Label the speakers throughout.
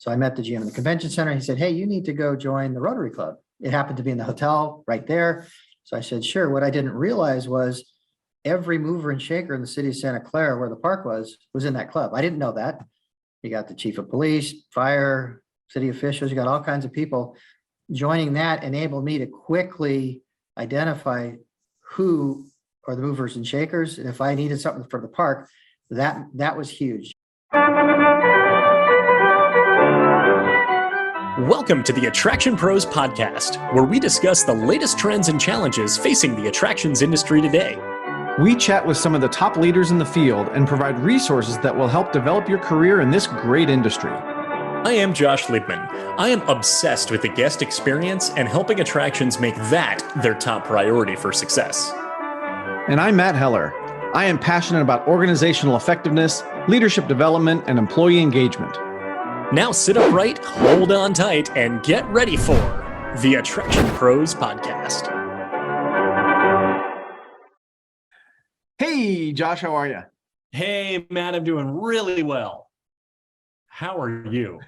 Speaker 1: So I met the GM in the convention center. He said, hey, you need to go join the Rotary Club. It happened to be in the hotel right there. So I said, sure. What I didn't realize was every mover and shaker in the city of Santa Clara, where the park was in that club. I didn't know that. You got the chief of police, fire, city officials, you got all kinds of people. Joining that enabled me to quickly identify who are the movers and shakers. And if I needed something for the park, that was huge.
Speaker 2: Welcome to the Attraction Pros podcast, where we discuss the latest trends and challenges facing the attractions industry today.
Speaker 3: We chat with some of the top leaders in the field and provide resources that will help develop your career in this great industry.
Speaker 2: I am Josh Liebman. I am obsessed with the guest experience and helping attractions make that their top priority for success.
Speaker 3: And I'm Matt Heller. I am passionate about organizational effectiveness, leadership development, and employee engagement.
Speaker 2: Now sit upright, hold on tight, and get ready for the Attraction Pros podcast.
Speaker 3: Hey, Josh, how are you?
Speaker 2: Hey, Matt, I'm doing really well. How are you?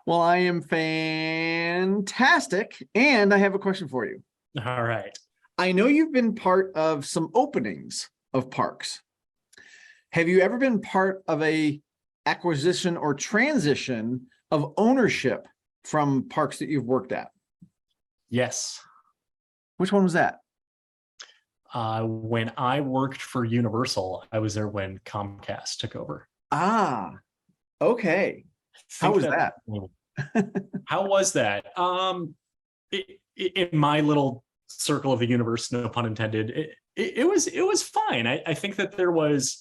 Speaker 3: Well, I am fantastic, and I have a question for you.
Speaker 2: All right.
Speaker 3: I know you've been part of some openings of parks. Have you ever been part of a acquisition or transition of ownership from parks that you've worked at?
Speaker 2: Yes.
Speaker 3: Which one was that?
Speaker 2: When I worked for Universal, I was there when Comcast took over.
Speaker 3: Ah, okay. How was that?
Speaker 2: How was that? In my little circle of the universe, no pun intended, it was fine. I think that there was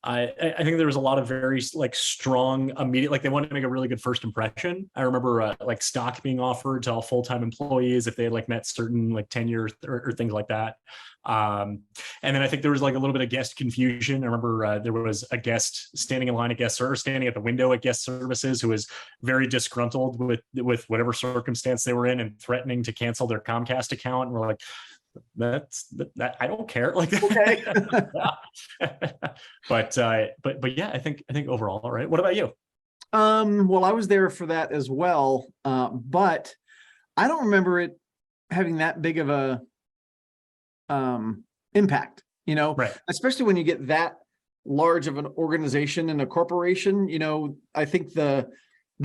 Speaker 2: I think there was a lot of very strong immediate, they wanted to make a really good first impression. I remember stock being offered to all full-time employees if they had met certain tenure or things like that. And then I think there was a little bit of guest confusion. I remember there was a guest standing in line at guest service, standing at the window at guest services, who was very disgruntled with whatever circumstance they were in and threatening to cancel their Comcast account. And we're like, that I don't care.
Speaker 3: Okay.
Speaker 2: But yeah, I think overall, all right. What about you?
Speaker 3: Well, I was there for that as well. But I don't remember it having that big of a impact,
Speaker 2: right.
Speaker 3: Especially when you get that large of an organization and a corporation, I think the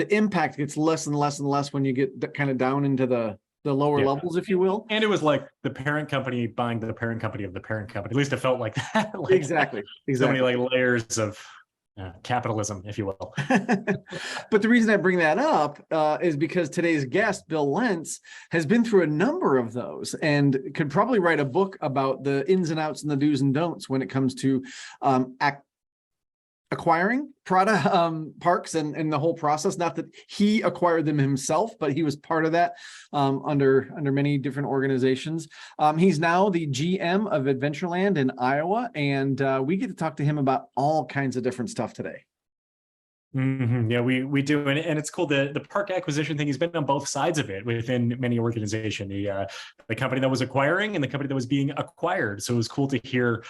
Speaker 3: impact gets less and less and less when you get kind of down into the lower levels, if you will.
Speaker 2: And it was like the parent company buying the parent company of the parent company. At least it felt like that.
Speaker 3: Exactly.
Speaker 2: So many layers of capitalism, if you will.
Speaker 3: But the reason I bring that up is because today's guest, Bill Lentz, has been through a number of those and could probably write a book about the ins and outs and the do's and don'ts when it comes to acquiring parks and the whole process. Not that he acquired them himself, but he was part of that under many different organizations. He's now the GM of Adventureland in Iowa, and we get to talk to him about all kinds of different stuff today.
Speaker 2: Mm-hmm. Yeah, we do, and it's cool. The park acquisition thing. He's been on both sides of it within many organizations. The company that was acquiring and the company that was being acquired. So it was cool to hear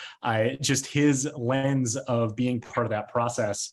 Speaker 2: just his lens of being part of that process.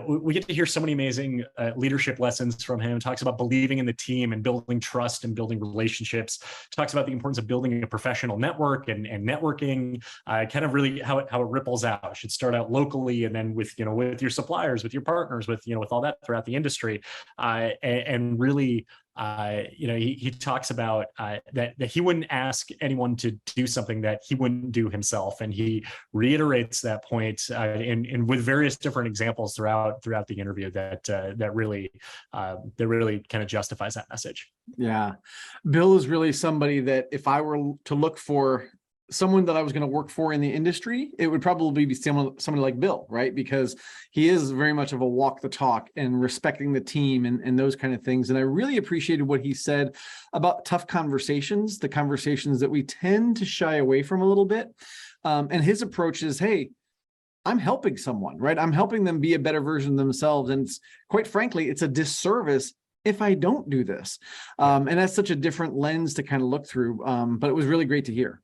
Speaker 2: We get to hear so many amazing leadership lessons from him. Talks about believing in the team and building trust and building relationships. Talks about the importance of building a professional network and networking. Kind of really how it ripples out. It should start out locally and then with your suppliers, with your partners, with all that throughout the industry, and really he talks about that he wouldn't ask anyone to do something that he wouldn't do himself, and he reiterates that point in with various different examples throughout the interview that really kind of justifies that message.
Speaker 3: Yeah, Bill is really somebody that if I were to look for someone that I was going to work for in the industry, it would probably be somebody like Bill, right? Because he is very much of a walk the talk and respecting the team and those kind of things. And I really appreciated what he said about tough conversations, the conversations that we tend to shy away from a little bit. And his approach is, hey, I'm helping someone, right? I'm helping them be a better version of themselves. And quite frankly, it's a disservice if I don't do this. And that's such a different lens to kind of look through. But it was really great to hear.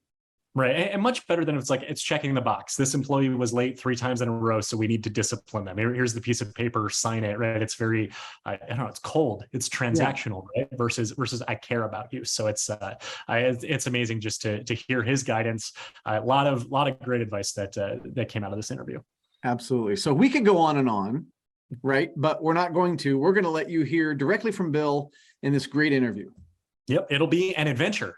Speaker 2: Right. And much better than it's checking the box. This employee was late 3 times in a row, so we need to discipline them. Here's the piece of paper, sign it, right? It's very, I don't know, it's cold, it's transactional, right? Versus I care about you. So it's amazing just to hear his guidance. A lot of great advice that came out of this interview.
Speaker 3: Absolutely. So we could go on, right? But we're not going to. We're going to let you hear directly from Bill in this great interview.
Speaker 2: Yep. It'll be an adventure.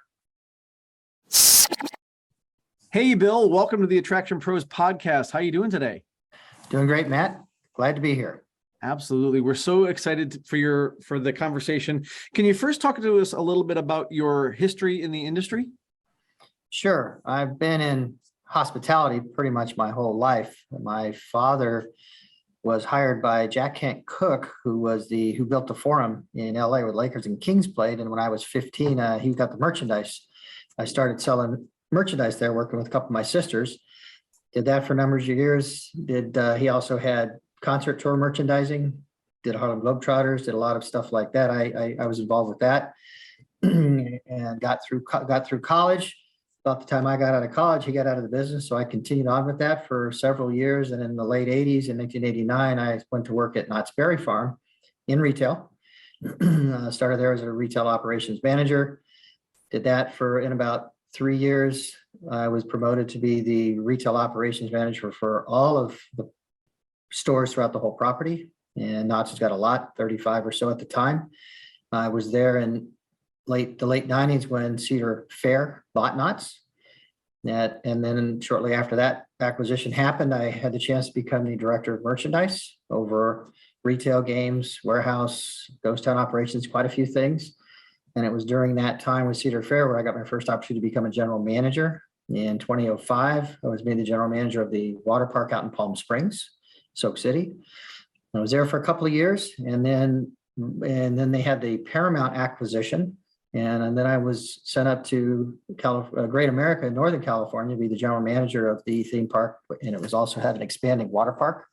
Speaker 3: Hey, Bill, welcome to the Attraction Pros podcast. How you doing today?
Speaker 1: Doing great, Matt. Glad to be here.
Speaker 3: Absolutely. We're so excited for the conversation. Can you first talk to us a little bit about your history in the industry?
Speaker 1: Sure. I've been in hospitality pretty much my whole life. My father was hired by Jack Kent Cooke, who built the Forum in LA where the Lakers and Kings played. And when I was 15, he got the merchandise. I started selling merchandise there, working with a couple of my sisters. Did that for a number of years. He also had concert tour merchandising, did Harlem Globetrotters, did a lot of stuff like that. I was involved with that and got through college. About the time I got out of college, he got out of the business. So I continued on with that for several years. And in the late 80s, in 1989, I went to work at Knott's Berry Farm in retail. Started there as a retail operations manager. Did that in about 3 years. I was promoted to be the retail operations manager for all of the stores throughout the whole property. And Knott's has got a lot, 35 or so at the time. I was there in the late 90s when Cedar Fair bought Knott's. And then shortly after that acquisition happened, I had the chance to become the director of merchandise over retail, games, warehouse, ghost town operations, quite a few things. And it was during that time with Cedar Fair where I got my first opportunity to become a general manager. In 2005, I was made the general manager of the water park out in Palm Springs, Soak City. I was there for a couple of years, and then they had the Paramount acquisition. And then I was sent up to Great America in Northern California to be the general manager of the theme park. And it was also had an expanding water park.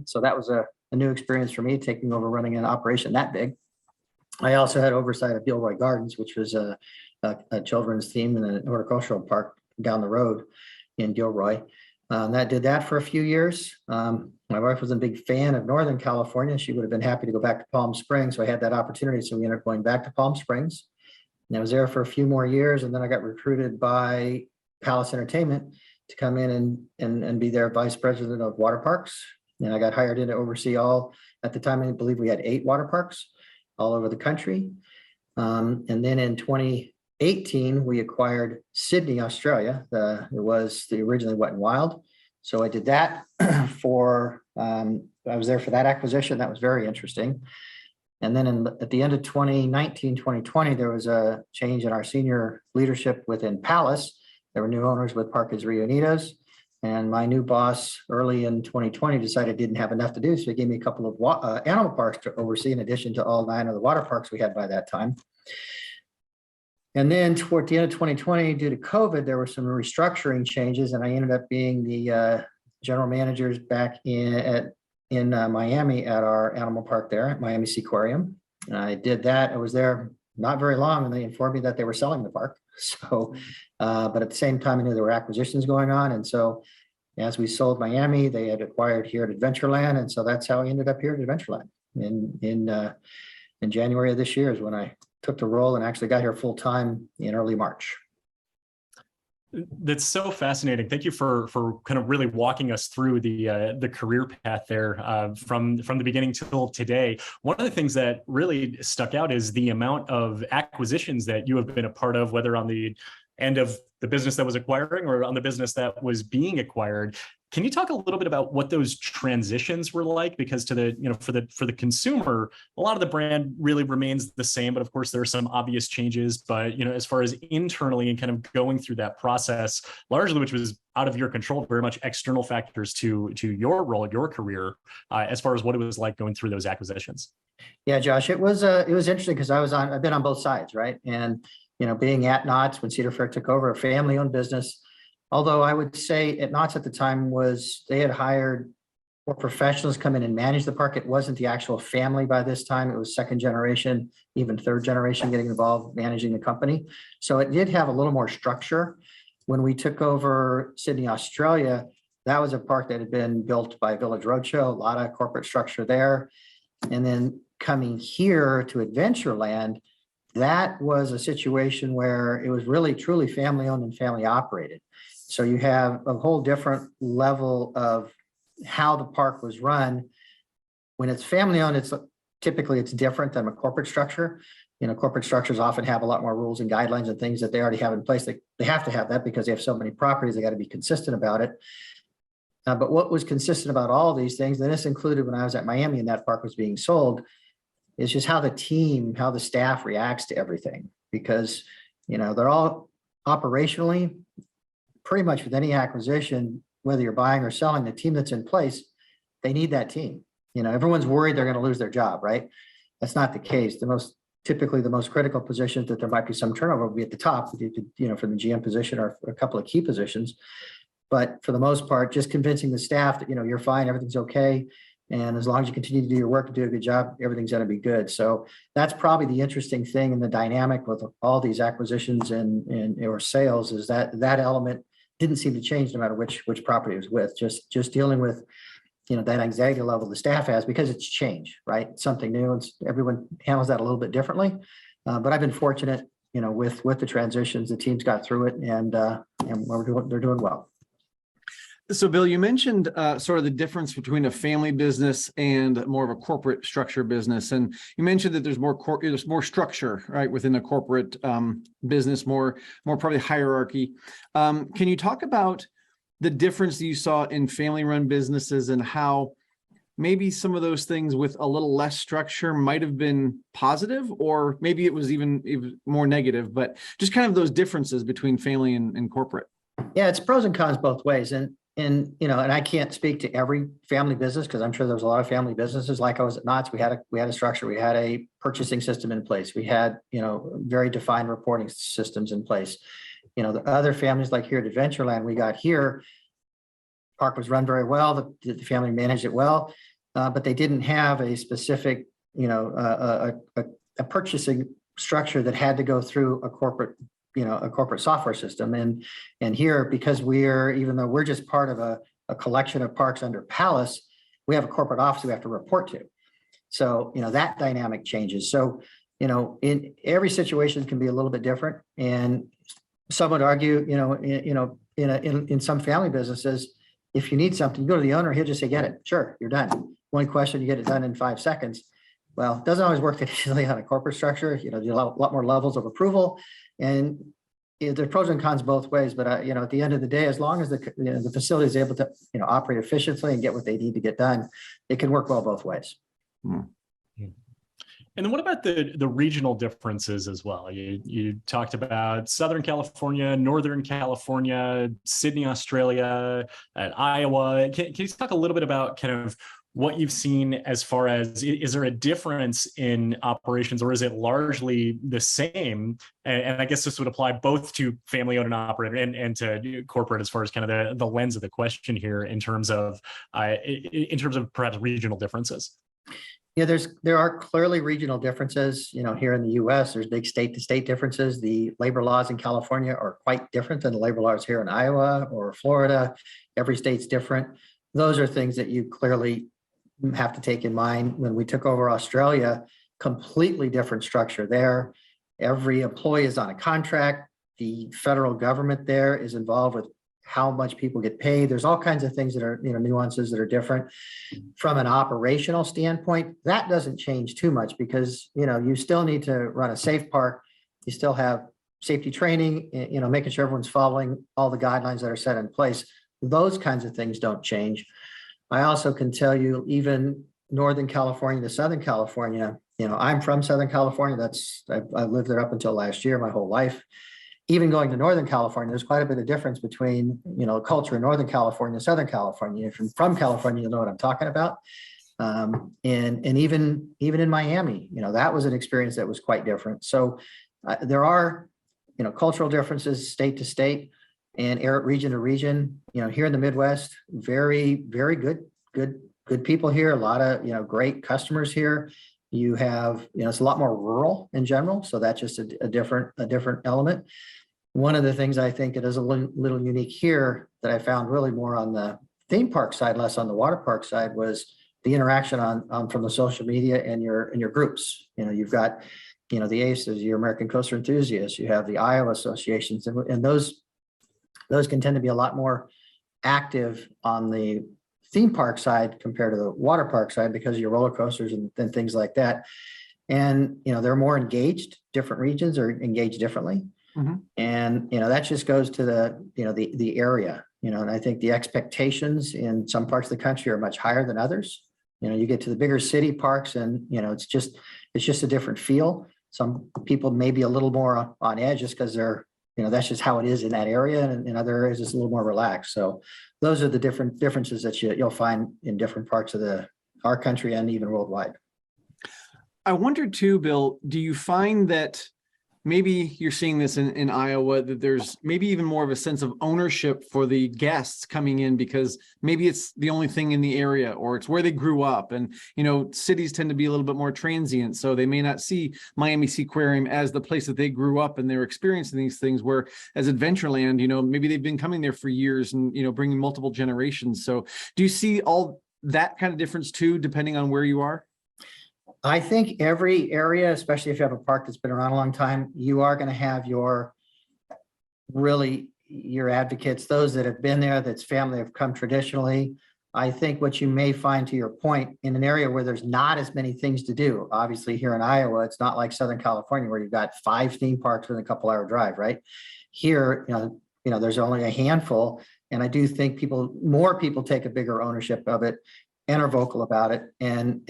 Speaker 1: So that was a new experience for me, taking over running an operation that big. I also had oversight of Gilroy Gardens, which was a children's theme in an horticultural park down the road in Gilroy. That did that for a few years. My wife was a big fan of Northern California. She would have been happy to go back to Palm Springs. So I had that opportunity. So we ended up going back to Palm Springs. And I was there for a few more years. And then I got recruited by Palace Entertainment to come in and be their vice president of water parks. And I got hired in to oversee at the time, I believe we had 8 water parks all over the country. And then in 2018, we acquired Sydney, Australia. It was the originally Wet and Wild. So I did that I was there for that acquisition. That was very interesting. And then at the end of 2019, 2020, there was a change in our senior leadership within Palace. There were new owners with Parques Reunidos. And my new boss early in 2020 decided didn't have enough to do. So he gave me a couple of animal parks to oversee in addition to all 9 of the water parks we had by that time. And then toward the end of 2020, due to COVID, there were some restructuring changes, and I ended up being the general managers back in Miami at our animal park there at Miami Seaquarium. And I did that. I was there not very long, and they informed me that they were selling the park. So, but at the same time, I knew there were acquisitions going on, and so as we sold Miami, they had acquired here at Adventureland, and so that's how I ended up here at Adventureland. In January of this year is when I took the role and actually got here full time in early March.
Speaker 2: That's so fascinating. Thank you for kind of really walking us through the career path there from the beginning till today. One of the things that really stuck out is the amount of acquisitions that you have been a part of, whether on the end of the business that was acquiring or on the business that was being acquired. Can you talk a little bit about what those transitions were like? Because for the consumer, a lot of the brand really remains the same, but of course there are some obvious changes. But as far as internally and kind of going through that process, largely which was out of your control, very much external factors to your role, your career, as far as what it was like going through those acquisitions.
Speaker 1: Yeah, Josh, it was interesting because I've been on both sides, right? And being at Knott's when Cedar Fair took over, a family-owned business. Although I would say at Knott's at the time they had hired more professionals come in and manage the park. It wasn't the actual family by this time. It was second generation, even third generation getting involved, managing the company. So it did have a little more structure. when we took over Sydney, Australia, that was a park that had been built by Village Roadshow, a lot of corporate structure there. And then coming here to Adventureland, that was a situation where it was really truly family owned and family operated. So you have a whole different level of how the park was run. When it's family owned, it's typically different than a corporate structure. You know, corporate structures often have a lot more rules and guidelines and things that they already have in place. They have to have that because they have so many properties, they got to be consistent about it. But what was consistent about all these things, and this included when I was at Miami and that park was being sold, is just how the team, how the staff reacts to everything. Because, you know, they're all operationally, pretty much with any acquisition, whether you're buying or selling, the team that's in place, they need that team. You know, everyone's worried they're going to lose their job, right? That's not the case. Typically the most critical positions that there might be some turnover will be at the top, you know, for the GM position or a couple of key positions. But for the most part, just convincing the staff that, you know, you're fine, everything's okay. And as long as you continue to do your work and do a good job, everything's going to be good. So that's probably the interesting thing in the dynamic with all these acquisitions and or sales, is that element didn't seem to change no matter which property it was with. Just dealing with, you know, that anxiety level the staff has, because it's change, right? It's something new, and everyone handles that a little bit differently. But I've been fortunate, you know, with the transitions, the teams got through it, and they're doing well.
Speaker 3: So, Bill, you mentioned sort of the difference between a family business and more of a corporate structure business, and you mentioned that there's more structure, right, within a corporate business, more probably hierarchy. Can you talk about the difference you saw in family-run businesses and how maybe some of those things with a little less structure might have been positive, or maybe it was even more negative, but just kind of those differences between family and corporate?
Speaker 1: Yeah, it's pros and cons both ways. And you know, and I can't speak to every family business, because I'm sure there's a lot of family businesses. Like I was at Knott's, we had a structure, we had a purchasing system in place, we had, you know, very defined reporting systems in place. You know, the other families, like here at Adventureland, we got here, park was run very well, the family managed it well, but they didn't have a specific, you know, a purchasing structure that had to go through a corporate software system. And here, because even though we're just part of a collection of parks under Palace, we have a corporate office we have to report to. So, you know, that dynamic changes. So, you know, in every situation can be a little bit different. And some would argue, in some family businesses, if you need something, you go to the owner, he'll just say, get it. Sure, you're done. One question, you get it done in 5 seconds. Well, it doesn't always work that easily on a corporate structure. You know, there's a lot more levels of approval, and there's pros and cons both ways. But you know, at the end of the day, as long as the facility is able to, you know, operate efficiently and get what they need to get done, it can work well both ways.
Speaker 2: And then what about the regional differences as well? You talked about Southern California, Northern California, Sydney, Australia, and Iowa. Can you talk a little bit about kind of what you've seen as far as, is there a difference in operations, or is it largely the same? And I guess this would apply both to family owned and operated and to corporate, as far as kind of the lens of the question here in terms of perhaps regional differences.
Speaker 1: Yeah, there are clearly regional differences. You know, here in the US, there's big state to state differences. The labor laws in California are quite different than the labor laws here in Iowa or Florida. Every state's different. Those are things that you clearly have to take in mind. When we took over Australia, completely different structure there. Every employee is on a contract. The federal government there is involved with how much people get paid. There's all kinds of things that are, you know, nuances that are different. From an operational standpoint, that doesn't change too much, because, you know, you still need to run a safe park. You still have safety training, you know, making sure everyone's following all the guidelines that are set in place. Those kinds of things don't change. I also can tell you, even Northern California to Southern California, you know, I'm from Southern California. I lived there up until last year, my whole life. Even going to Northern California, there's quite a bit of difference between, you know, culture in Northern California, Southern California. If you're from California, you'll know what I'm talking about. And even in Miami, you know, that was an experience that was quite different. So there are, you know, cultural differences state to state and region to region. You know, here in the Midwest, very, very good people here. A lot of, you know, great customers here. You have, you know, it's a lot more rural in general. So that's just a different element. one of the things I think that is a little unique here that I found really more on the theme park side, less on the water park side, was the interaction on from the social media and your groups. You've got, the ACEs, your American Coaster Enthusiasts, you have the Iowa associations, and those can tend to be a lot more active on the theme park side compared to the water park side because of your roller coasters and things like that. And, they're more engaged. Different regions are engaged differently.
Speaker 3: Mm-hmm.
Speaker 1: And, that just goes to the area, and I think the expectations in some parts of the country are much higher than others. You get to the bigger city parks and, it's just a different feel. Some people may be a little more on edge just because they're, that's just how it is in that area. And in other areas, it's a little more relaxed. So those are the differences that you'll find in different parts of our country and even worldwide.
Speaker 3: I wonder too, Bill, do you find that maybe you're seeing this in Iowa, that there's maybe even more of a sense of ownership for the guests coming in because maybe it's the only thing in the area or it's where they grew up. And, cities tend to be a little bit more transient. So they may not see Miami Seaquarium as the place that they grew up and they're experiencing these things, where as Adventureland, maybe they've been coming there for years and, bringing multiple generations. So do you see all that kind of difference too, depending on where you are?
Speaker 1: I think every area, especially if you have a park that's been around a long time, you are going to have your advocates, those that have been there, that's family, have come traditionally. I think what you may find, to your point, in an area where there's not as many things to do, obviously here in Iowa, it's not like Southern California where you've got 5 theme parks within a couple-hour drive, right? Here, there's only a handful, and I do think more people take a bigger ownership of it and are vocal about it,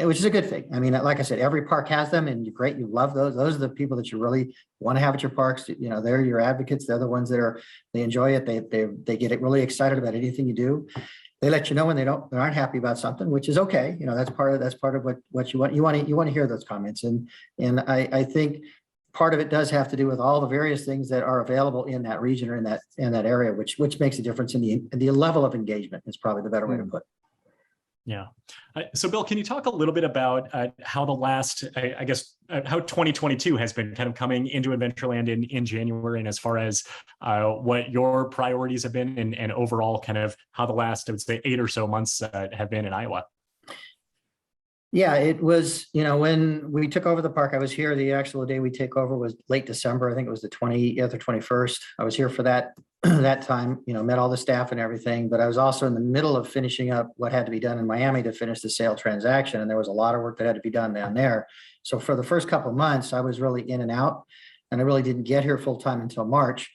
Speaker 1: which is a good thing. I mean, like I said, every park has them, and you're great. You love those. Those are the people that you really want to have at your parks. They're your advocates. They're the ones that they enjoy it. They get really excited about anything you do. They let you know when they aren't happy about something, which is okay. That's part of what you want. You want to hear those comments, and I think part of it does have to do with all the various things that are available in that region or in that area, which makes a difference in the level of engagement. Is probably the better way to put it.
Speaker 2: Yeah. So Bill, can you talk a little bit about how the last, how 2022 has been kind of coming into Adventureland in January, and as far as what your priorities have been and overall kind of how the last, I would say, 8 or so months have been in Iowa?
Speaker 1: Yeah, it was, when we took over the park, I was here. The actual day we take over was late December. I think it was the 20th or 21st. I was here for that time, met all the staff and everything, but I was also in the middle of finishing up what had to be done in Miami to finish the sale transaction. And there was a lot of work that had to be done down there. So for the first couple of months, I was really in and out, and I really didn't get here full time until March.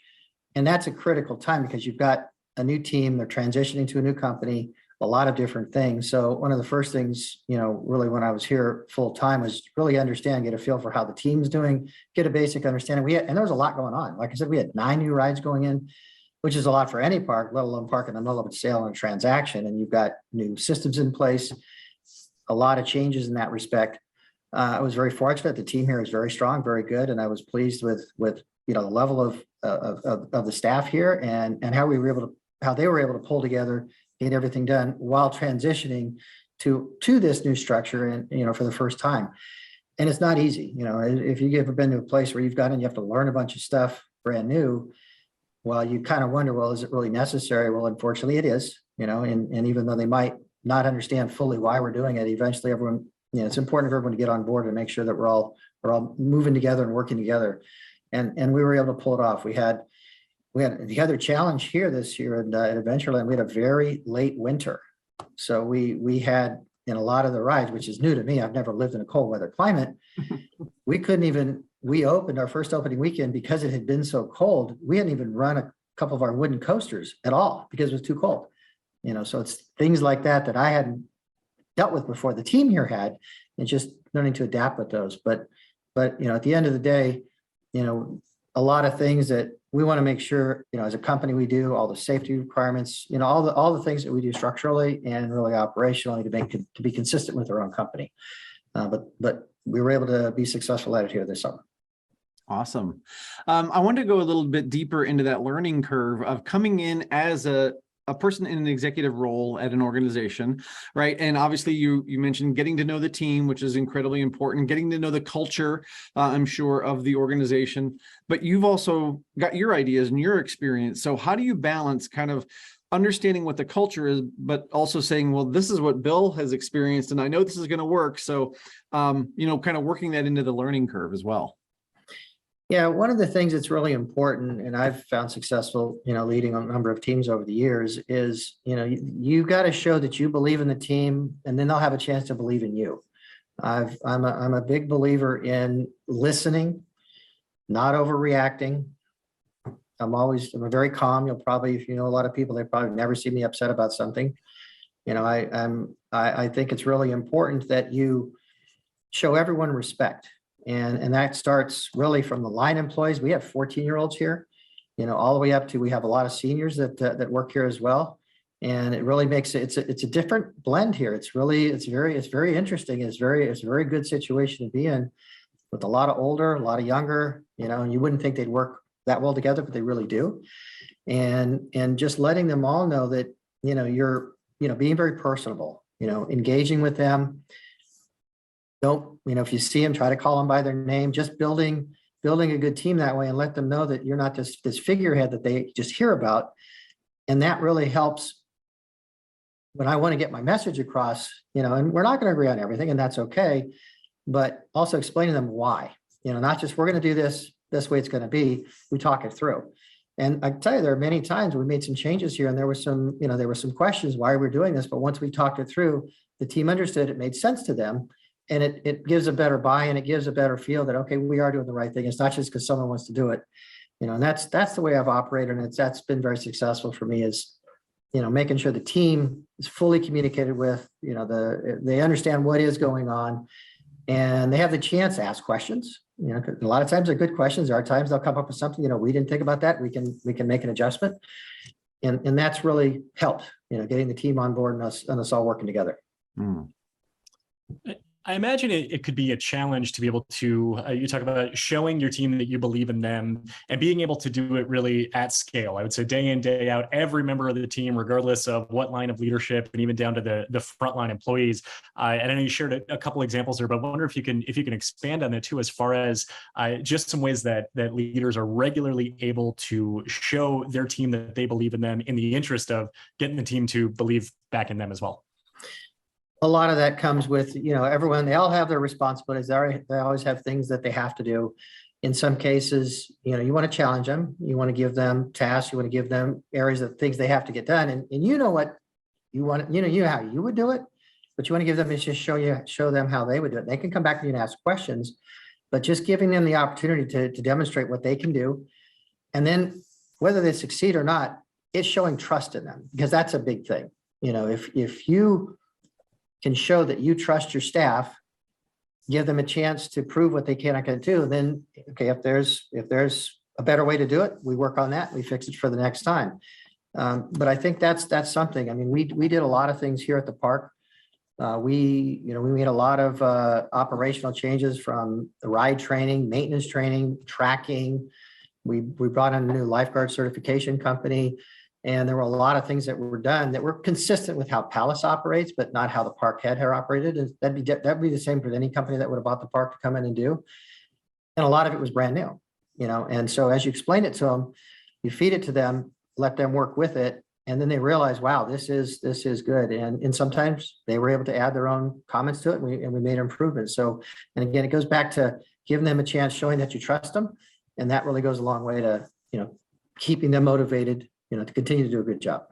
Speaker 1: And that's a critical time because you've got a new team, they're transitioning to a new company, a lot of different things. So one of the first things, really when I was here full time was really get a feel for how the team's doing, get a basic understanding. And there was a lot going on. Like I said, we had 9 new rides going in, which is a lot for any park, let alone park in the middle of a sale and a transaction. And you've got new systems in place, a lot of changes in that respect. I was very fortunate. The team here is very strong, very good. And I was pleased with the level of the staff here and how they were able to pull together, get everything done while transitioning to this new structure and, for the first time. And it's not easy. If you've ever been to a place where you have to learn a bunch of stuff brand new, well, you kind of wonder, well, is it really necessary? Well, unfortunately it is, and even though they might not understand fully why we're doing it, eventually everyone, it's important for everyone to get on board and make sure that we're all moving together and working together. And we were able to pull it off. We had the other challenge here this year at Adventureland. We had a very late winter. So we had, in a lot of the rides, which is new to me, I've never lived in a cold weather climate. We opened our first opening weekend because it had been so cold. We hadn't even run a couple of our wooden coasters at all because it was too cold. So it's things like that I hadn't dealt with before. The team here had, and just learning to adapt with those. But at the end of the day, a lot of things that we want to make sure, as a company, we do all the safety requirements, all the things that we do structurally and really operationally to be consistent with our own company. But we were able to be successful at it here this summer.
Speaker 3: Awesome. I want to go a little bit deeper into that learning curve of coming in as a a person in an executive role at an organization, right? And obviously you mentioned getting to know the team, which is incredibly important, getting to know the culture, I'm sure, of the organization, but you've also got your ideas and your experience. So how do you balance kind of understanding what the culture is, but also saying, well, this is what Bill has experienced, and I know this is going to work. So, kind of working that into the learning curve as well.
Speaker 1: Yeah, one of the things that's really important, and I've found successful, leading a number of teams over the years is, you got to show that you believe in the team, and then they'll have a chance to believe in you. I'm a big believer in listening, not overreacting. I'm very calm. You'll probably, if you know a lot of people, they probably never see me upset about something. I think it's really important that you show everyone respect. And that starts really from the line employees. We have 14-year-olds here, all the way up to, we have a lot of seniors that work here as well. And it really makes it's a different blend here. It's very interesting. It's a very good situation to be in, with a lot of older, a lot of younger, and you wouldn't think they'd work that well together, but they really do. And just letting them all know that, you're, being very personable, engaging with them. Don't, if you see them, try to call them by their name, just building a good team that way, and let them know that you're not just this figurehead that they just hear about. And that really helps when I want to get my message across, and we're not going to agree on everything, and that's okay, but also explaining them why, not just, we're going to do this way it's going to be. We talk it through. And I can tell you, there are many times we made some changes here, and there were some questions why we're doing this, but once we talked it through, the team understood, it made sense to them. And it gives a better buy-in. It gives a better feel that, okay, we are doing the right thing. It's not just because someone wants to do it, and that's the way I've operated. And that's been very successful for me, is, making sure the team is fully communicated with, they understand what is going on, and they have the chance to ask questions. 'Cause a lot of times they're good questions. There are times they'll come up with something, we didn't think about that. We can make an adjustment. And that's really helped, getting the team on board and us all working together.
Speaker 3: Mm.
Speaker 2: I imagine it could be a challenge to be able to, you talk about showing your team that you believe in them and being able to do it really at scale. I would say day in, day out, every member of the team, regardless of what line of leadership, and even down to the frontline employees. And I know you shared a couple examples there, but I wonder if you can expand on that too, as far as just some ways that leaders are regularly able to show their team that they believe in them, in the interest of getting the team to believe back in them as well.
Speaker 1: A lot of that comes with, everyone, they all have their responsibilities. They always have things that they have to do. In some cases, you want to challenge them. You want to give them tasks. You want to give them areas of things they have to get done. And what you want, how you would do it, but you want to give them is just show them how they would do it. They can come back to you and ask questions, but just giving them the opportunity to demonstrate what they can do. And then whether they succeed or not, it's showing trust in them, because that's a big thing. If you can show that you trust your staff, give them a chance to prove what they can or can't do, then, okay, if there's a better way to do it, we work on that, we fix it for the next time. But I think that's something. I mean, we did a lot of things here at the park. We made a lot of operational changes, from the ride training, maintenance training, tracking. We brought in a new lifeguard certification company. And there were a lot of things that were done that were consistent with how Palace operates, but not how the park had operated. And that'd be the same for any company that would have bought the park to come in and do. And a lot of it was brand new, And so as you explain it to them, you feed it to them, let them work with it, and then they realize, wow, this is good. And sometimes they were able to add their own comments to it, and we made improvements. So, and again, it goes back to giving them a chance, showing that you trust them, and that really goes a long way to keeping them motivated, to continue to do a good job.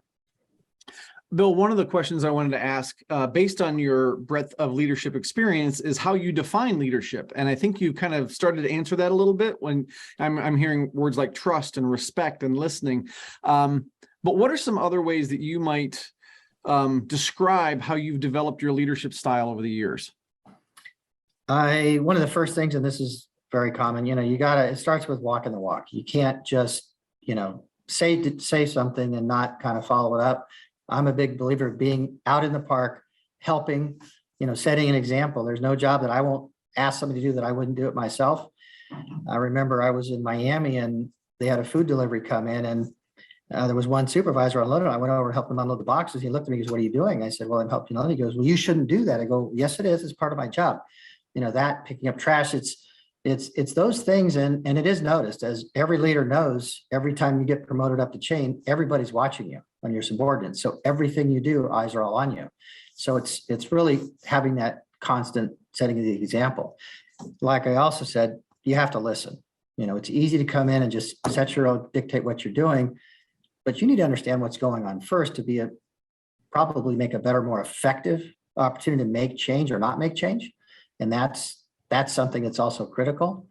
Speaker 3: Bill, one of the questions I wanted to ask, based on your breadth of leadership experience, is how you define leadership. And I think you kind of started to answer that a little bit when I'm hearing words like trust and respect and listening. But what are some other ways that you might describe how you've developed your leadership style over the years?
Speaker 1: One of the first things, and this is very common, it starts with walking the walk. You can't just, say something and not kind of follow it up. I'm a big believer of being out in the park, helping, setting an example. There's no job that I won't ask somebody to do that I wouldn't do it myself. I remember I was in Miami and they had a food delivery come in, and There was one supervisor unloading. I went over and helped him unload the boxes. He looked at me, he goes, "What are you doing?" I said, "Well, I'm helping unload." He goes, "Well, you shouldn't do that." I go, "Yes, it is. It's part of my job." That picking up trash, it's those things. And it is noticed, as every leader knows, every time you get promoted up the chain, everybody's watching you on your subordinates. So everything you do, eyes are all on you. So it's really having that constant setting of the example. Like I also said, you have to listen. It's easy to come in and just set your own, dictate what you're doing, but you need to understand what's going on first to probably make a better, more effective opportunity to make change or not make change. And that's something that's also critical.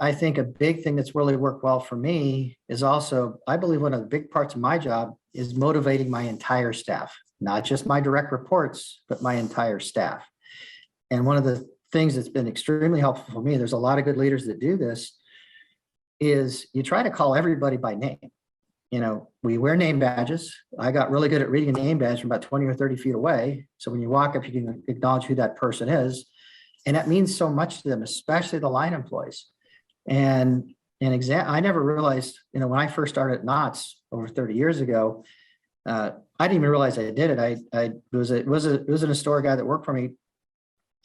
Speaker 1: I think a big thing that's really worked well for me is also, I believe one of the big parts of my job is motivating my entire staff, not just my direct reports, but my entire staff. And one of the things that's been extremely helpful for me, there's a lot of good leaders that do this, is you try to call everybody by name. We wear name badges. I got really good at reading a name badge from about 20 or 30 feet away. So when you walk up, you can acknowledge who that person is. And that means so much to them, especially the line employees. And I never realized, when I first started at Knott's over 30 years ago, I didn't even realize I did it. It was an Astoria guy that worked for me.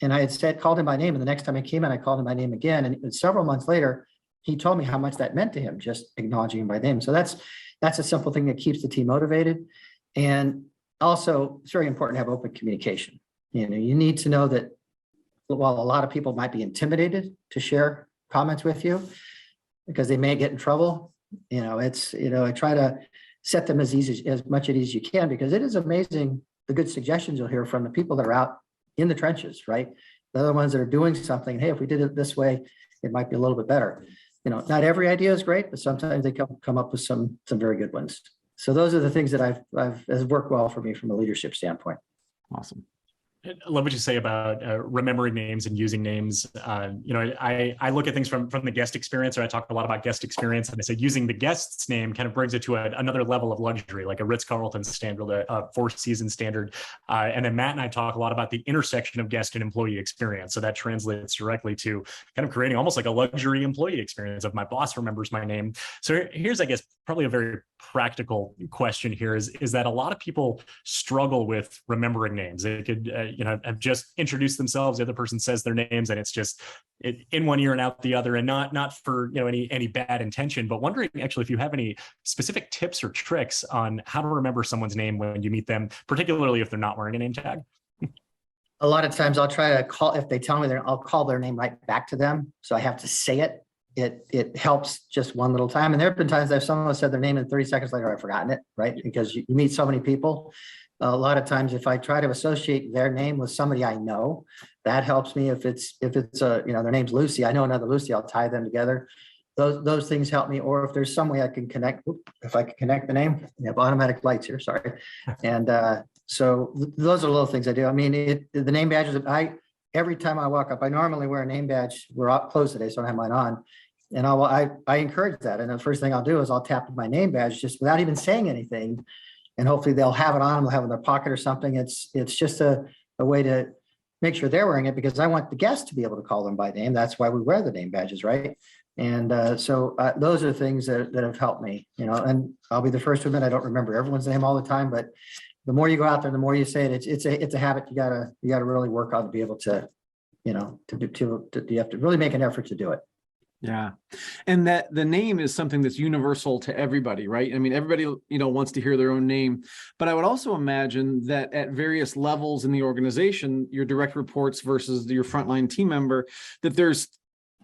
Speaker 1: And I had called him by name. And the next time I came in, I called him by name again. And several months later, he told me how much that meant to him, just acknowledging him by name. So that's a simple thing that keeps the team motivated. And also, it's very important to have open communication. You need to know that while a lot of people might be intimidated to share comments with you because they may get in trouble, I try to set them as much at ease as you can, because it is amazing the good suggestions you'll hear from the people that are out in the trenches, right? They're the ones that are doing something. Hey, if we did it this way, it might be a little bit better. Not every idea is great, but sometimes they come up with some very good ones. So those are the things that has worked well for me from a leadership standpoint.
Speaker 3: Awesome.
Speaker 2: I love what you say about remembering names and using names. I look at things from the guest experience, or I talk a lot about guest experience, and I say using the guest's name kind of brings it to another level of luxury, like a Ritz-Carlton standard, a Four Seasons standard. And then Matt and I talk a lot about the intersection of guest and employee experience. So that translates directly to kind of creating almost like a luxury employee experience of my boss remembers my name. So here's, I guess, probably a very practical question here is that a lot of people struggle with remembering names. They could, have just introduced themselves. The other person says their names, and it's just in one ear and out the other, and not for any bad intention. But wondering actually if you have any specific tips or tricks on how to remember someone's name when you meet them, particularly if they're not wearing a name tag.
Speaker 1: A lot of times I'll try to call, if they tell me I'll call their name right back to them. So I have to say it. It helps just one little time. And there have been times that if someone said their name and 30 seconds later, I've forgotten it, right? Because you meet so many people. A lot of times, if I try to associate their name with somebody I know, that helps me. If it's their name's Lucy, I know another Lucy, I'll tie them together. Those things help me. Or if there's some way I can connect, if I can connect the name, we have automatic lights here, sorry. And so those are little things I do. I mean, the name badges, every time I walk up, I normally wear a name badge. We're out closed today, so I don't have mine on. And I encourage that. And the first thing I'll do is I'll tap my name badge just without even saying anything. And hopefully they'll have it on them, they'll have it in their pocket or something. It's just a way to make sure they're wearing it, because I want the guests to be able to call them by name. That's why we wear the name badges, right? And so those are things that have helped me, and I'll be the first to admit I don't remember everyone's name all the time, but the more you go out there, the more you say it, it's a habit you gotta really work on to be able to, you have to really make an effort to do it.
Speaker 3: Yeah. And that the name is something that's universal to everybody, right? I mean, everybody, wants to hear their own name, but I would also imagine that at various levels in the organization, your direct reports versus your frontline team member, that there's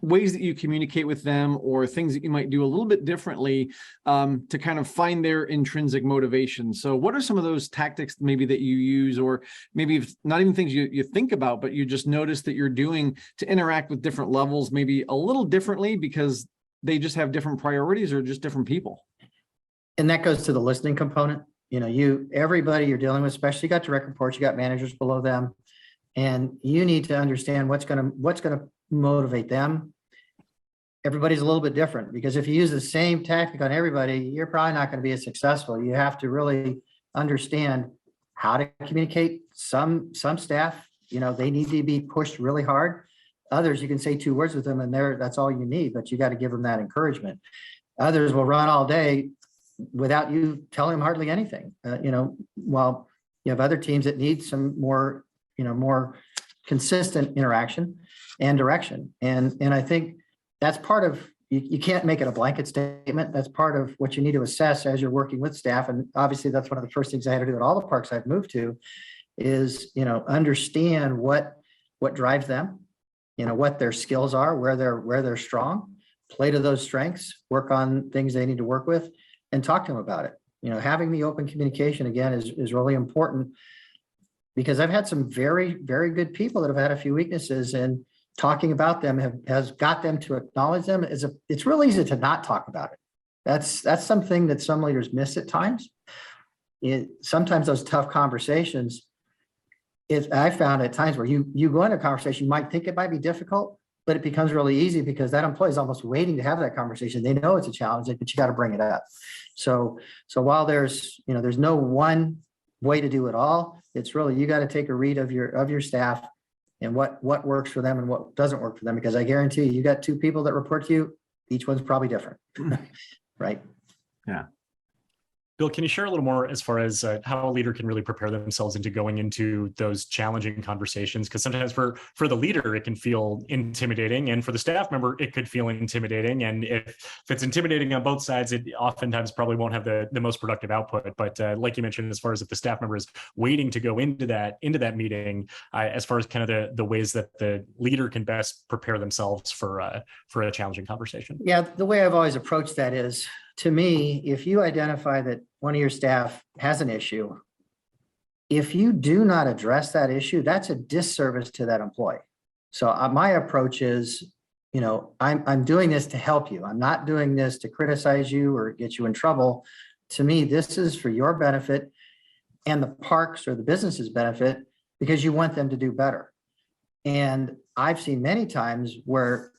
Speaker 3: ways that you communicate with them or things that you might do a little bit differently to kind of find their intrinsic motivation. So what are some of those tactics maybe that you use, or maybe if not even things you think about, but you just notice that you're doing to interact with different levels, maybe a little differently because they just have different priorities or just different people?
Speaker 1: And that goes to the listening component. Everybody you're dealing with, especially you got direct reports, you got managers below them, and you need to understand what's going to motivate them. Everybody's a little bit different, because if you use the same tactic on everybody, you're probably not going to be as successful. You have to really understand how to communicate. Some staff, they need to be pushed really hard. Others, you can say 2 words with them and that's all you need, but you got to give them that encouragement. Others will run all day, without you telling them hardly anything. While you have other teams that need some more, more consistent interaction and direction. And I think that's part of, you can't make it a blanket statement. That's part of what you need to assess as you're working with staff. And obviously that's one of the first things I had to do at all the parks I've moved to is, understand what drives them, what their skills are, where they're strong, play to those strengths, work on things they need to work with, and talk to them about it. Having the open communication again is really important, because I've had some very, very good people that have had a few weaknesses, and talking about them has got them to acknowledge them. It's real easy to not talk about it. That's something that some leaders miss at times. Sometimes those tough conversations, I found at times where you go into a conversation, you might think it might be difficult, but it becomes really easy because that employee is almost waiting to have that conversation. They know it's a challenge, but you got to bring it up. So while there's no one way to do it all, it's really, you got to take a read of your staff and what works for them and what doesn't work for them. Because I guarantee you got two people that report to you, each one's probably different. Right.
Speaker 3: Yeah.
Speaker 2: Bill, can you share a little more as far as how a leader can really prepare themselves into going into those challenging conversations? Because sometimes for the leader, it can feel intimidating, and for the staff member, it could feel intimidating. And if it's intimidating on both sides, it oftentimes probably won't have the most productive output. But like you mentioned, as far as if the staff member is waiting to go into that meeting, as far as kind of the ways that the leader can best prepare themselves for a challenging conversation.
Speaker 1: Yeah, the way I've always approached that is, to me, if you identify that one of your staff has an issue, if you do not address that issue, that's a disservice to that employee. So my approach is, I'm doing this to help you. I'm not doing this to criticize you or get you in trouble. To me, this is for your benefit and the parks or the business's benefit, because you want them to do better. And I've seen many times where,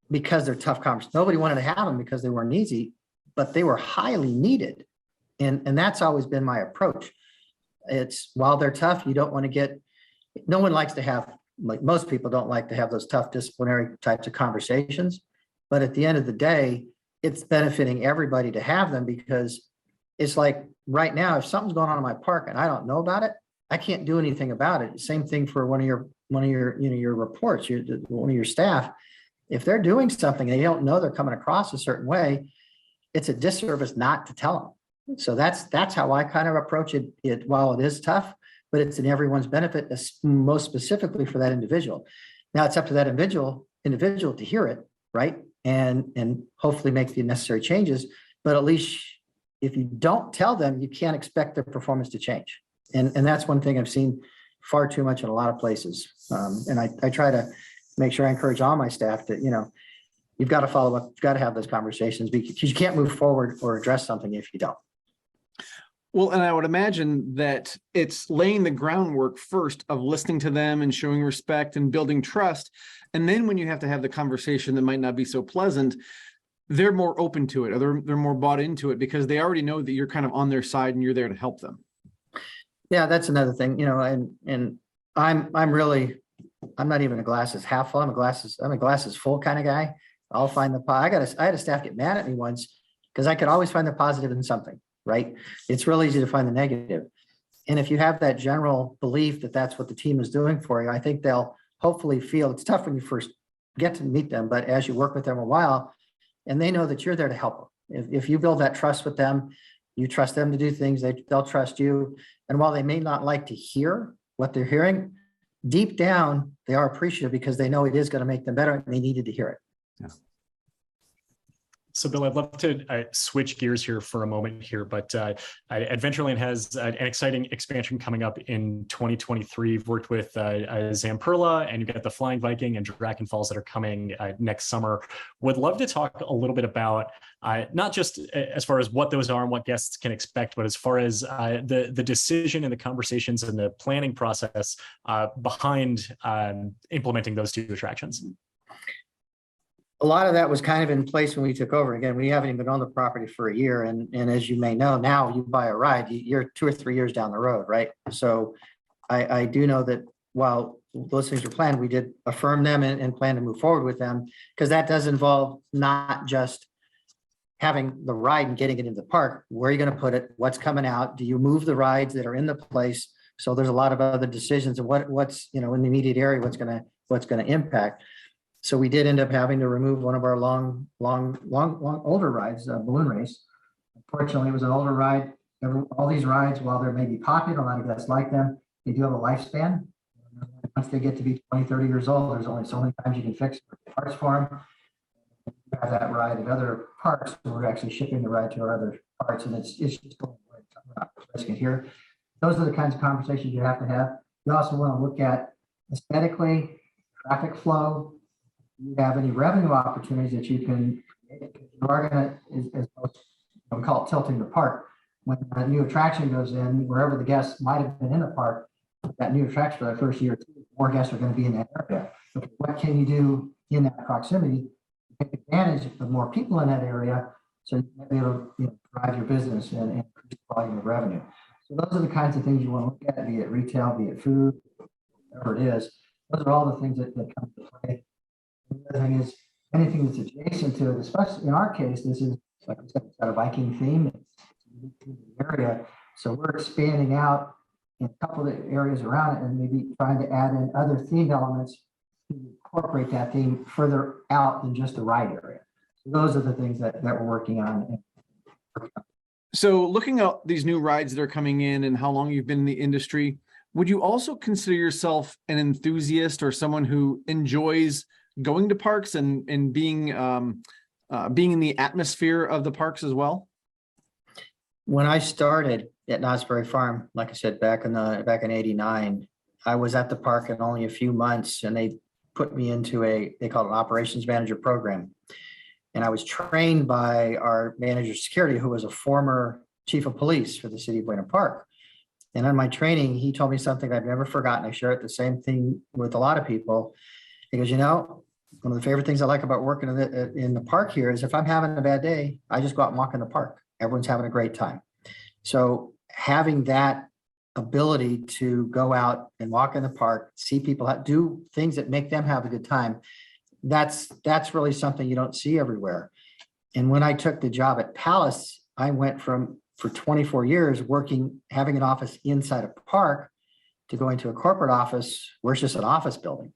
Speaker 1: because they're tough conversations, nobody wanted to have them because they weren't easy, but they were highly needed. And that's always been my approach. It's, while they're tough, you don't want to get, no one likes to have, like most people don't like to have those tough disciplinary types of conversations. But at the end of the day, it's benefiting everybody to have them, because it's like right now, if something's going on in my park and I don't know about it, I can't do anything about it. Same thing for one of your your reports, one of your staff. If they're doing something and they don't know they're coming across a certain way, it's a disservice not to tell them. So that's how I kind of approach it. While it is tough, but it's in everyone's benefit, most specifically for that individual. Now it's up to that individual to hear it, right? And hopefully make the necessary changes. But at least if you don't tell them, you can't expect their performance to change. And that's one thing I've seen far too much in a lot of places. And I try to make sure I encourage all my staff that, you've got to follow up, you've got to have those conversations, because you can't move forward or address something if you don't.
Speaker 3: Well, and I would imagine that it's laying the groundwork first of listening to them and showing respect and building trust. And then when you have to have the conversation that might not be so pleasant, they're more open to it, or they're more bought into it, because they already know that you're kind of on their side and you're there to help them.
Speaker 1: Yeah, that's another thing, and I'm not even a glasses half full. I'm a glasses full kind of guy. I'll find I had a staff get mad at me once because I could always find the positive in something, right? It's real easy to find the negative. And if you have that general belief that that's what the team is doing for you, I think they'll hopefully feel, it's tough when you first get to meet them, but as you work with them a while, and they know that you're there to help them. If you build that trust with them, you trust them to do things, they'll trust you. And while they may not like to hear what they're hearing, deep down, they are appreciative because they know it is going to make them better and they needed to hear it.
Speaker 3: Yeah.
Speaker 2: So Bill, I'd love to switch gears here for a moment here, but Adventureland has an exciting expansion coming up in 2023. You've worked with Zamperla, and you've got the Flying Viking and Dragon Falls that are coming next summer. Would love to talk a little bit about not just as far as what those are and what guests can expect, but as far as the decision and the conversations and the planning process behind implementing those two attractions.
Speaker 1: A lot of that was kind of in place when we took over. Again, we haven't even owned the property for a year. And as you may know, now you buy a ride, you're 2 or 3 years down the road, right? So I do know that while those things were planned, we did affirm them and plan to move forward with them, because that does involve not just having the ride and getting it into the park, where are you going to put it? What's coming out? Do you move the rides that are in the place? So there's a lot of other decisions of what's, in the immediate area, what's going to impact. So we did end up having to remove one of our long older rides, Balloon Race. Unfortunately, it was an older ride. All these rides, while they're maybe popular, a lot of guests like them, they do have a lifespan. Once they get to be 20, 30 years old, there's only so many times you can fix parts for them. We have that ride at other parks, so we're actually shipping the ride to our other parks, and it's just going away. We're not risking it here. Those are the kinds of conversations you have to have. You also want to look at aesthetically, traffic flow. Do you have any revenue opportunities that you can create? You are going to, we call it tilting the park. When a new attraction goes in, wherever the guests might have been in the park, that new attraction for the first year or two, more guests are going to be in that area. So what can you do in that proximity to take advantage of more people in that area, so you might be able to drive your business and increase the volume of revenue? So those are the kinds of things you want to look at, be it retail, be it food, whatever it is. Those are all the things that come into play. The other thing is anything that's adjacent to it, especially in our case, this is, like I said, it's got a Viking theme. It's in the area. So we're expanding out in a couple of areas around it and maybe trying to add in other themed elements to incorporate that theme further out than just the ride area. So those are the things that we're working on.
Speaker 3: So looking at these new rides that are coming in and how long you've been in the industry, would you also consider yourself an enthusiast or someone who enjoys going to parks and being in the atmosphere of the parks as well?
Speaker 1: When I started at Knott's Berry Farm, like I said, back in '89, I was at the park in only a few months, and they put me into they call it an operations manager program. And I was trained by our manager of security, who was a former chief of police for the city of Buena Park. And on my training, he told me something I've never forgotten. I share it the same thing with a lot of people. He goes, one of the favorite things I like about working in the park here is if I'm having a bad day, I just go out and walk in the park. Everyone's having a great time. So having that ability to go out and walk in the park, see people do things that make them have a good time, that's really something you don't see everywhere. And when I took the job at Palace, I went for 24 years having an office inside a park to going to a corporate office where it's just an office building.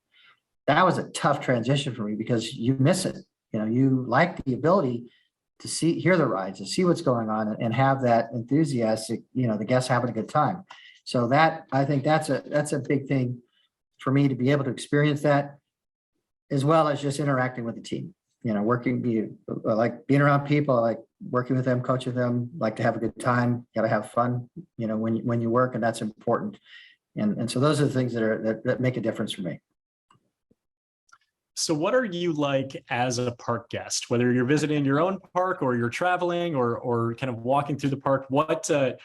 Speaker 1: That was a tough transition for me because you miss it. You like the ability to hear the rides, to see what's going on, and have that enthusiastic, the guests having a good time. So I think that's a big thing for me to be able to experience that, as well as just interacting with the team. I like being around people, I like working with them, coaching them, like to have a good time, got to have fun, when you work, and that's important. And so those are the things that make a difference for me.
Speaker 2: So what are you like as a park guest, whether you're visiting your own park or you're traveling or kind of walking through the park? What are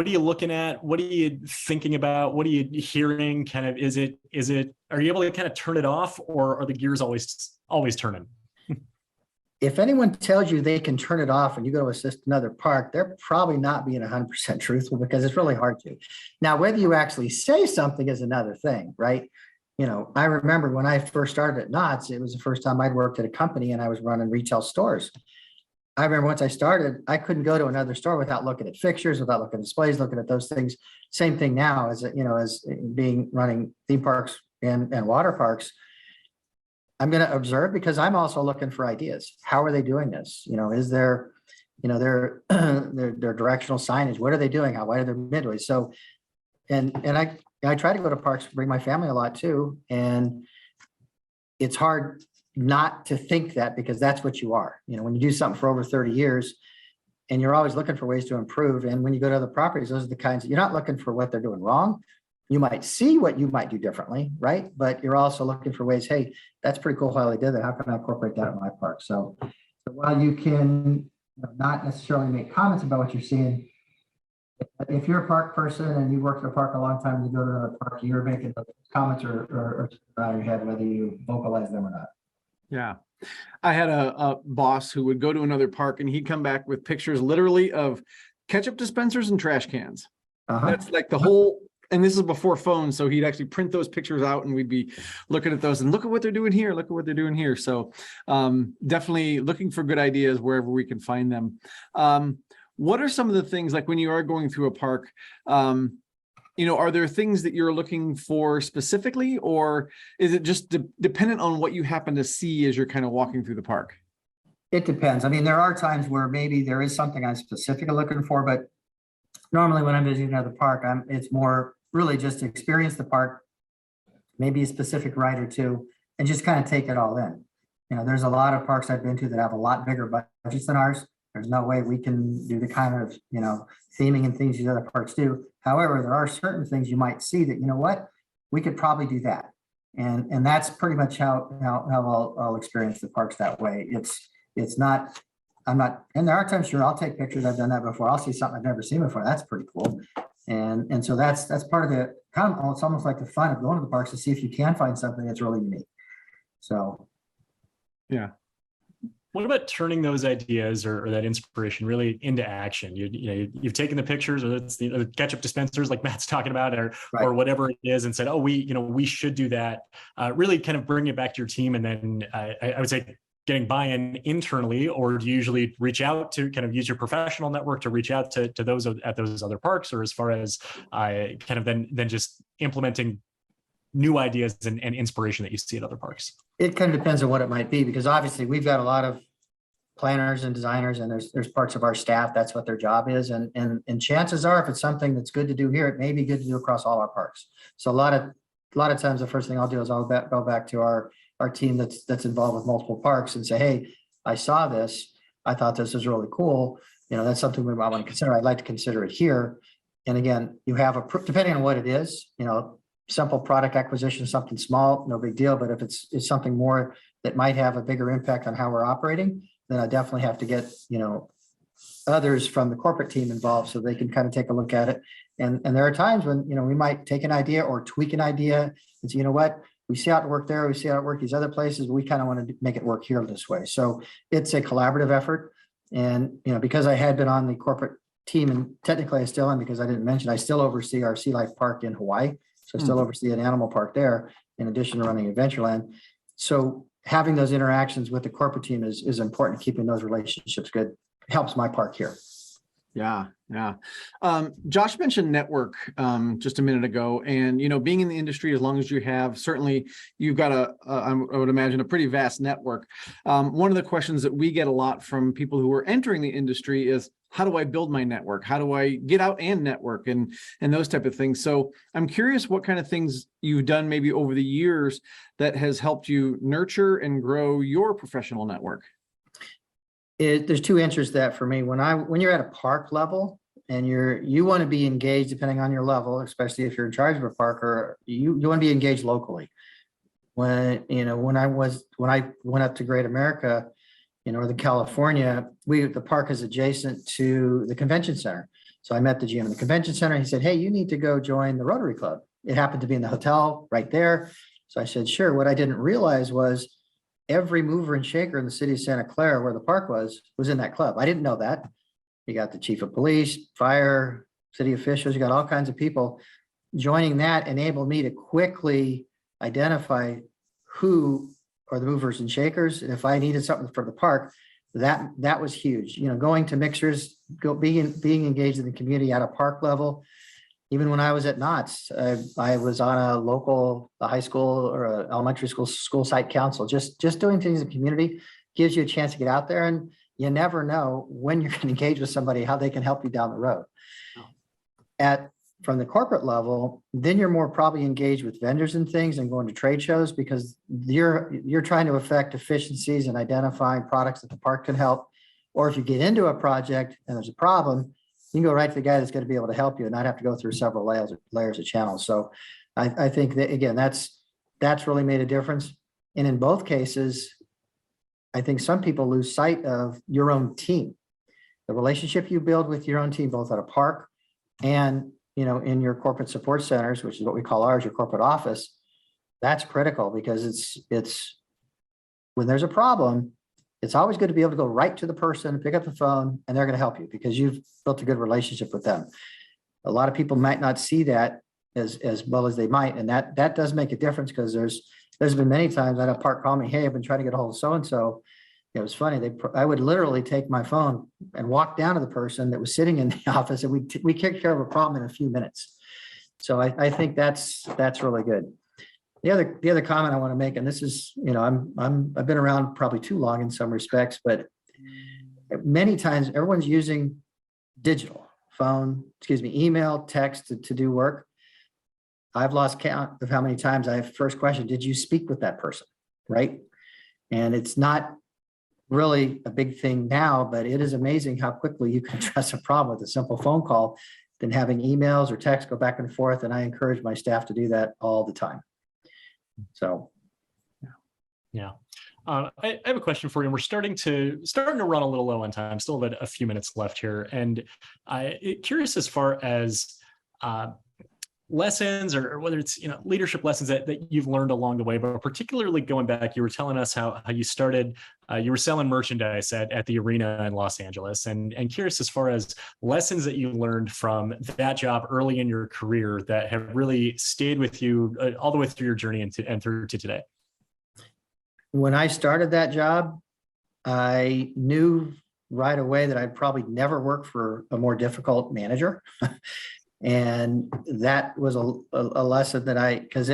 Speaker 2: you looking at? What are you thinking about? What are you hearing? Kind of, are you able to kind of turn it off, or are the gears always turning?
Speaker 1: If anyone tells you they can turn it off and you go to assist another park, they're probably not being 100% truthful, because it's really hard to. Now, whether you actually say something is another thing, right? I remember when I first started at Knott's, it was the first time I'd worked at a company and I was running retail stores. I remember once I started, I couldn't go to another store without looking at fixtures, without looking at displays, looking at those things. Same thing now as running theme parks and water parks. I'm going to observe, because I'm also looking for ideas. How are they doing this? Is there, their directional signage? What are they doing? How wide are their midways? So, and I try to go to parks, bring my family a lot too. And it's hard not to think that, because that's what you are. When you do something for over 30 years and you're always looking for ways to improve. And when you go to other properties, those are the kinds you're not looking for what they're doing wrong. You might see what you might do differently, right? But you're also looking for ways, hey, that's pretty cool how they did that. How can I incorporate that in my park? So while you can not necessarily make comments about what you're seeing, if you're a park person and you work at a park a long time and you go to another park, you're making those comments or around your head, whether you vocalize them or not.
Speaker 3: Yeah. I had a boss who would go to another park and he'd come back with pictures literally of ketchup dispensers and trash cans. That's like the whole and this is before phones, so he'd actually print those pictures out and we'd be looking at those and look at what they're doing here, look at what they're doing here. So definitely looking for good ideas wherever we can find them. What are some of the things, like when you are going through a park, are there things that you're looking for specifically, or is it just dependent on what you happen to see as you're kind of walking through the park?
Speaker 1: It depends. I mean, there are times where maybe there is something I'm specifically looking for, but normally when I'm visiting another park, it's more really just to experience the park, maybe a specific ride or two, and just kind of take it all in. There's a lot of parks I've been to that have a lot bigger budgets than ours. There's no way we can do the kind of, theming and things these other parks do. However, there are certain things you might see that, we could probably do that. And that's pretty much how I'll experience the parks that way. It's not, and there are times, sure, I'll take pictures. I've done that before. I'll see something I've never seen before. That's pretty cool. And so that's part of the it's almost like the fun of going to the parks to see if you can find something that's really unique. So.
Speaker 3: Yeah.
Speaker 2: What about turning those ideas or that inspiration really into action? You've taken the pictures, or it's the ketchup dispensers like Matt's talking about, or whatever it is, and said, oh, we should do that. Really kind of bring it back to your team, and then I would say getting buy-in internally, or do you usually reach out to kind of use your professional network to reach out to those at those other parks, or as far as kind of then just implementing new ideas and inspiration that you see at other parks?
Speaker 1: It kind of depends on what it might be, because obviously we've got a lot of planners and designers, and there's parts of our staff, that's what their job is. And chances are, if it's something that's good to do here, it may be good to do across all our parks. So a lot of times the first thing I'll do is I'll go back to our team that's involved with multiple parks and say, hey, I saw this. I thought this was really cool. That's something we might want to consider. I'd like to consider it here. And again, you have depending on what it is, simple product acquisition, something small, no big deal. But if it's something more that might have a bigger impact on how we're operating, then I definitely have to get, others from the corporate team involved so they can kind of take a look at it. And there are times when, we might take an idea or tweak an idea and say, what, we see how it worked there, we see how it worked these other places, we kind of want to make it work here this way. So it's a collaborative effort. And, because I had been on the corporate team, and technically I still am, because I didn't mention, I still oversee our Sea Life Park in Hawaii. So I still oversee an animal park there, in addition to running Adventureland. So having those interactions with the corporate team is important. Keeping those relationships good helps my park here.
Speaker 3: Yeah. Josh mentioned network just a minute ago, and being in the industry as long as you have, certainly you've got I would imagine a pretty vast network. One of the questions that we get a lot from people who are entering the industry is, how do I build my network? How do I get out and network and those type of things? So I'm curious what kind of things you've done maybe over the years that has helped you nurture and grow your professional network.
Speaker 1: There's two answers to that for me. When you're at a park level and you want to be engaged, depending on your level, especially if you're in charge of a park, or you want to be engaged locally. When I went up to Great America, Northern California, the park is adjacent to the convention center. So I met the GM in the convention center. He said, hey, you need to go join the Rotary Club. It happened to be in the hotel right there. So I said, sure. What I didn't realize was every mover and shaker in the city of Santa Clara, where the park was in that club. I didn't know that. You got the chief of police, fire, city officials, you got all kinds of people. Joining that enabled me to quickly identify who are the movers and shakers. And if I needed something for the park, that was huge. Going to mixers, being engaged in the community at a park level. Even when I was at Knott's, I was on a high school or an elementary school site council. Just doing things in the community gives you a chance to get out there, and you never know when you're going to engage with somebody, how they can help you down the road. From the corporate level, then you're more probably engaged with vendors and things and going to trade shows, because you're trying to affect efficiencies and identifying products that the park can help. Or if you get into a project and there's a problem, you can go right to the guy that's going to be able to help you and not have to go through several layers of channels. So I think that, again, that's really made a difference. And in both cases, I think some people lose sight of your own team, the relationship you build with your own team, both at a park and, in your corporate support centers, which is what we call ours, your corporate office. That's critical, because it's when there's a problem, it's always good to be able to go right to the person, pick up the phone, and they're going to help you because you've built a good relationship with them. A lot of people might not see that as well as they might. And that does make a difference, because there's been many times I had a park call me, hey, I've been trying to get a hold of so-and-so. It was funny. I would literally take my phone and walk down to the person that was sitting in the office, and we took care of a problem in a few minutes. So I think that's really good. The other comment I want to make, and this is, I've been around probably too long in some respects, but many times everyone's using digital email, text to do work. I've lost count of how many times I have first question, did you speak with that person? Right. And it's not really a big thing now, but it is amazing how quickly you can address a problem with a simple phone call than having emails or text go back and forth. And I encourage my staff to do that all the time. So.
Speaker 2: Yeah. I have a question for you. We're starting to run a little low on time. Still have a few minutes left here, and I'm curious as far as lessons, or whether it's leadership lessons that you've learned along the way. But particularly going back, you were telling us how you started. You were selling merchandise at the arena in Los Angeles, and curious as far as lessons that you learned from that job early in your career that have really stayed with you all the way through your journey and through to today.
Speaker 1: When I started that job, I knew right away that I'd probably never work for a more difficult manager. And that was a lesson that because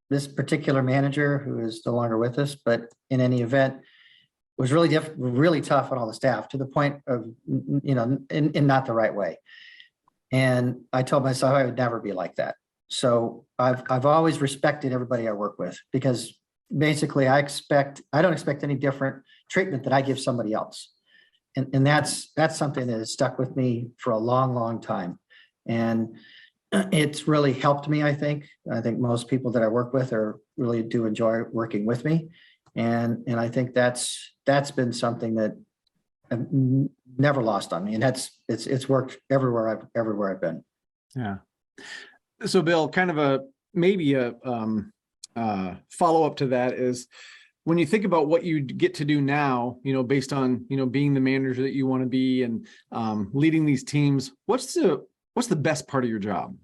Speaker 1: this particular manager, who is no longer with us, but in any event, was really tough on all the staff, to the point of, in not the right way. And I told myself I would never be like that. So I've always respected everybody I work with, because basically I don't expect any different treatment that I give somebody else. And that's something that has stuck with me for a long, long time. And it's really helped me, I think. I think most people that I work with really do enjoy working with me. And I think that's been something that I've never lost on me. And it's worked everywhere I've been.
Speaker 3: Yeah. So Bill, kind of maybe a follow-up to that is, when you think about what you get to do now, based on, being the manager that you want to be and leading these teams, what's the best part of your job?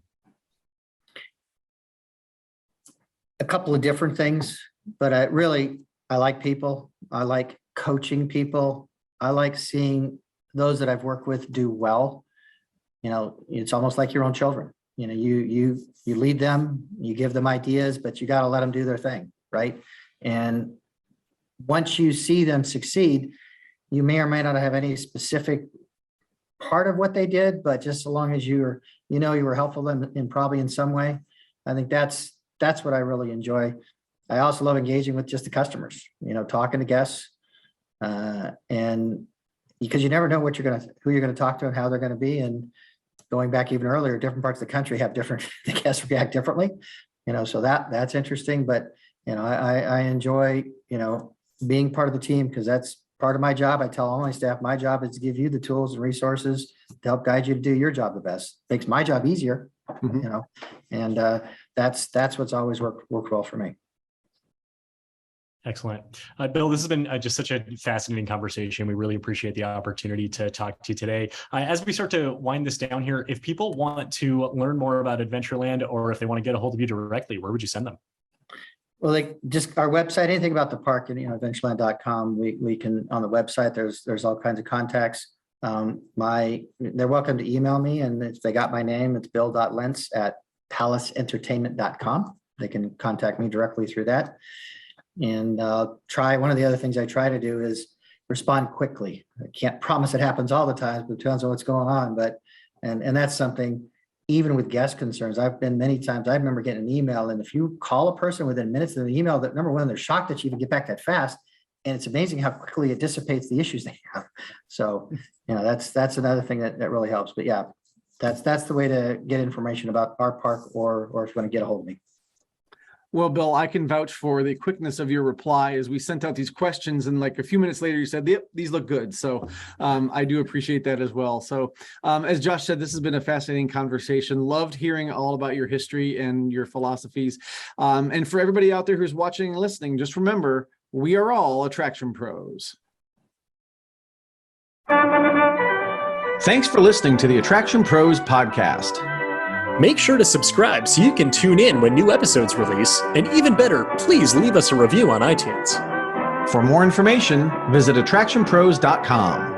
Speaker 1: A couple of different things, but I like people. I like coaching people. I like seeing those that I've worked with do well. It's almost like your own children. You lead them, you give them ideas, but you got to let them do their thing, right? And once you see them succeed, you may or may not have any specific part of what they did, but just so long as you were helpful in probably in some way, I think that's what I really enjoy. I also love engaging with just the customers, talking to guests, and because you never know who you're going to talk to and how they're going to be. And going back even earlier, different parts of the country have the guests react differently, so that's interesting. But, I enjoy, being part of the team, because that's part of my job. I tell all my staff, my job is to give you the tools and resources to help guide you to do your job the best. Makes my job easier, and that's what's always worked well for me.
Speaker 2: Excellent. Bill, this has been just such a fascinating conversation. We really appreciate the opportunity to talk to you today. As we start to wind this down here, if people want to learn more about Adventureland, or if they want to get a hold of you directly, where would you send them?
Speaker 1: Well, just our website, anything about the park, adventureland.com. We can, on the website, there's all kinds of contacts. They're welcome to email me, and if they got my name, it's bill.lentz@palaceentertainment.com. They can contact me directly through that. And one of the other things I try to do is respond quickly. I can't promise it happens all the time, but it depends on what's going on. But and that's something, even with guest concerns, I've been many times. I remember getting an email, and if you call a person within minutes of the email, that number one, they're shocked that you even get back that fast. And it's amazing how quickly it dissipates the issues they have. So, that's another thing that really helps. But yeah, that's the way to get information about our park, or if you want to get a hold of me.
Speaker 3: Well, Bill, I can vouch for the quickness of your reply, as we sent out these questions, and like a few minutes later, you said, yep, these look good. So I do appreciate that as well. So as Josh said, this has been a fascinating conversation. Loved hearing all about your history and your philosophies. And for everybody out there who's watching and listening, just remember, we are all attraction pros. Thanks for listening to the Attraction Pros podcast.
Speaker 2: Make sure to subscribe so you can tune in when new episodes release, and even better, please leave us a review on iTunes.
Speaker 3: For more information, visit attractionpros.com.